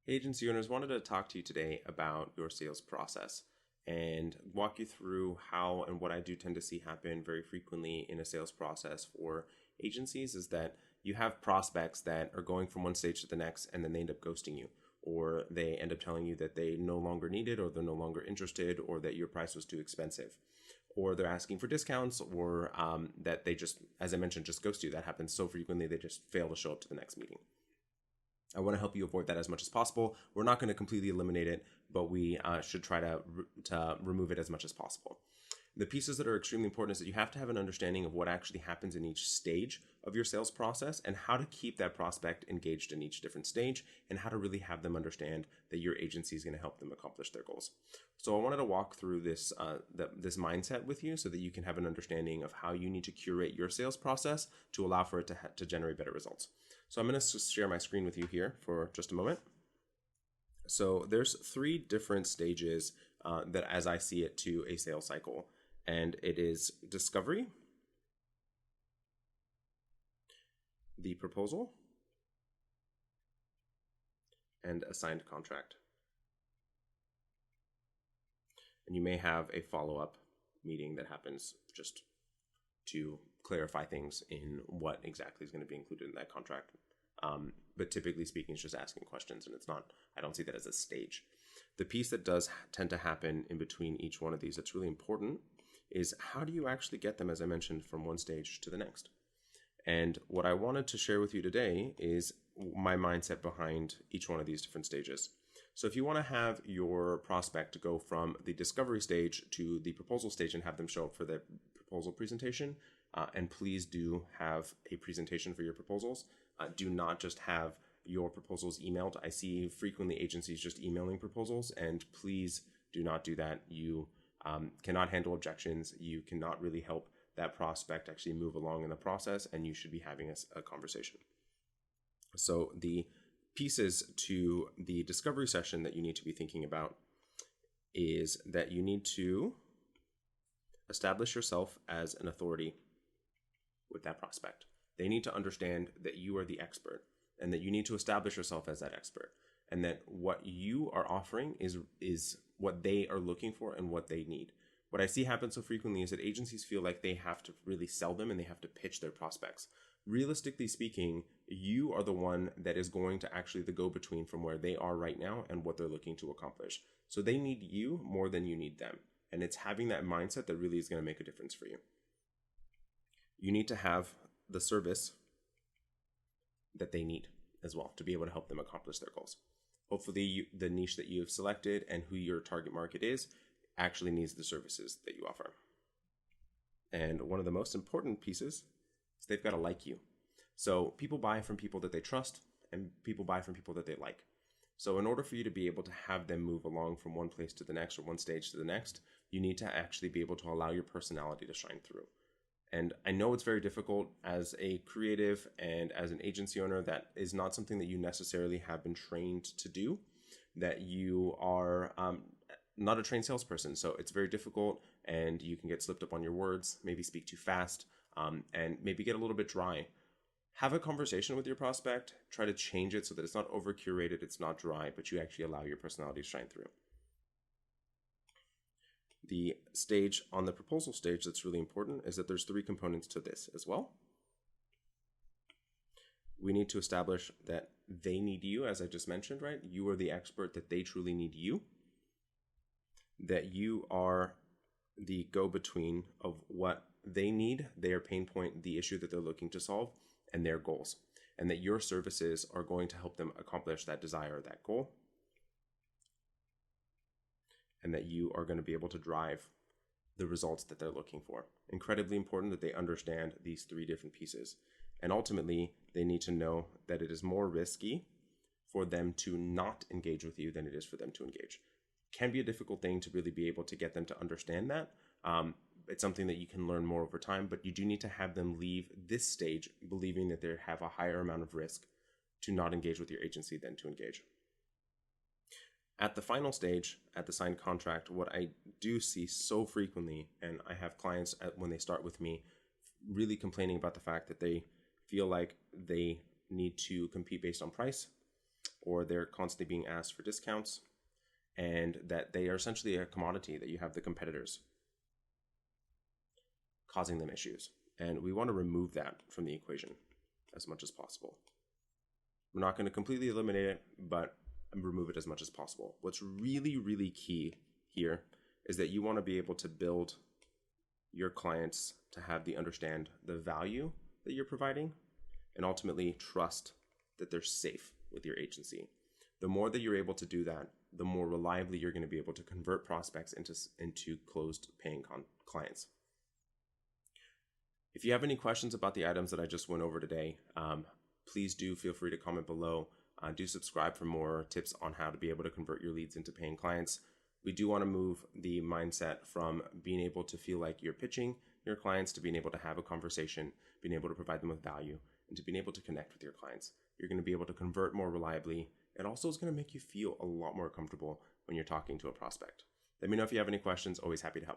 Agency owners, wanted to talk to you today about your sales process and walk you through how and what I do tend to see happen very frequently in a sales process for agencies is that you have prospects that are going from one stage to the next and then they end up ghosting you, or they end up telling you that they no longer need it, or they're no longer interested, or that your price was too expensive, or they're asking for discounts, or that they just, as I mentioned, just ghost you. That happens so frequently they just fail to show up to the next meeting. I want to help you avoid that as much as possible. We're not going to completely eliminate it, but we should try to remove it as much as possible. The pieces that are extremely important is that you have to have an understanding of what actually happens in each stage of your sales process and how to keep that prospect engaged in each different stage and how to really have them understand that your agency is going to help them accomplish their goals. So I wanted to walk through this mindset with you so that you can have an understanding of how you need to curate your sales process to allow for it to generate better results. So I'm going to just share my screen with you here for just a moment. So there's 3 different stages that, as I see it, to a sales cycle. And it is discovery, the proposal, and a signed contract. And you may have a follow-up meeting that happens just to clarify things in what exactly is going to be included in that contract. But typically speaking, it's just asking questions, and I don't see that as a stage. The piece that does tend to happen in between each one of these that's really important is how do you actually get them, as I mentioned, from one stage to the next. And what I wanted to share with you today is my mindset behind each one of these different stages. So if you want to have your prospect go from the discovery stage to the proposal stage and have them show up for the proposal presentation, and please do have a presentation for your proposals. Do not just have your proposals emailed. I see frequently agencies just emailing proposals, and please do not do that. You cannot handle objections. You cannot really help that prospect actually move along in the process, and you should be having a conversation. So the pieces to the discovery session that you need to be thinking about is that you need to establish yourself as an authority with that prospect. They need to understand that you are the expert and that you need to establish yourself as that expert, and that what you are offering is what they are looking for and what they need. What I see happen so frequently is that agencies feel like they have to really sell them and they have to pitch their prospects. Realistically speaking, you are the one that is going to actually the go-between from where they are right now and what they're looking to accomplish. So they need you more than you need them. And it's having that mindset that really is going to make a difference for you. You need to have the service that they need as well to be able to help them accomplish their goals. Hopefully the niche that you have selected and who your target market is actually needs the services that you offer. And one of the most important pieces is they've got to like you. So people buy from people that they trust, and people buy from people that they like. So in order for you to be able to have them move along from one place to the next or one stage to the next, you need to actually be able to allow your personality to shine through. And I know it's very difficult as a creative and as an agency owner. That is not something that you necessarily have been trained to do, that you are not a trained salesperson. So it's very difficult, and you can get slipped up on your words, maybe speak too fast, and maybe get a little bit dry. Have a conversation with your prospect, try to change it so that it's not over curated, it's not dry, but you actually allow your personality to shine through. The stage on the proposal stage that's really important is that there's 3 components to this as well. We need to establish that they need you, as I just mentioned, right? You are the expert, that they truly need you, that you are the go-between of what they need, their pain point, the issue that they're looking to solve, and their goals, and that your services are going to help them accomplish that desire, that goal, and that you are going to be able to drive the results that they're looking for. Incredibly important that they understand these 3 different pieces. And ultimately, they need to know that it is more risky for them to not engage with you than it is for them to engage. It can be a difficult thing to really be able to get them to understand that. It's something that you can learn more over time, but you do need to have them leave this stage believing that they have a higher amount of risk to not engage with your agency than to engage. At the final stage, at the signed contract, what I do see so frequently, and I have clients when they start with me really complaining about the fact that they feel like they need to compete based on price, or they're constantly being asked for discounts, and that they are essentially a commodity, that you have the competitors causing them issues. And we want to remove that from the equation as much as possible. We're not going to completely eliminate it, but remove it as much as possible. What's really, really key here is that you want to be able to build your clients to have understand the value that you're providing, and ultimately trust that they're safe with your agency. The more that you're able to do that, the more reliably you're going to be able to convert prospects into closed paying clients. If you have any questions about the items that I just went over today, please do feel free to comment below. Do subscribe for more tips on how to be able to convert your leads into paying clients. We do want to move the mindset from being able to feel like you're pitching your clients to being able to have a conversation, being able to provide them with value, and to being able to connect with your clients. You're going to be able to convert more reliably. It also is going to make you feel a lot more comfortable when you're talking to a prospect. Let me know if you have any questions. Always happy to help.